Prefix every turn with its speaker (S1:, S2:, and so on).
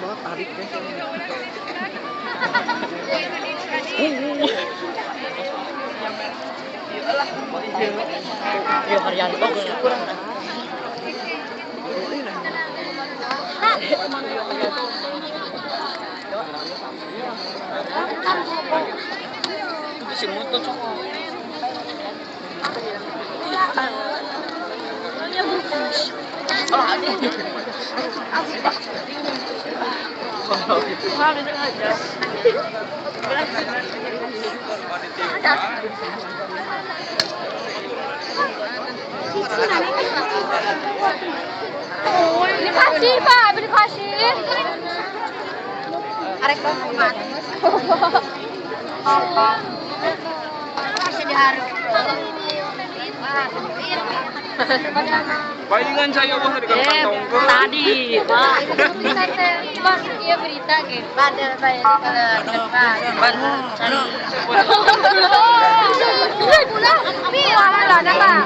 S1: Banget adiknya. Yo Haryanto kurang. Itu si motor cok.
S2: Oh, ini pasir Pak, beli pasir. Arek banget. Masih diharu.
S3: Palingan saya bos dari kantong ke.
S1: Tadi, Pak.
S2: Bang, iya berita gitu. Pada saya di depan. Pulang. Tapi lama lah, Pak.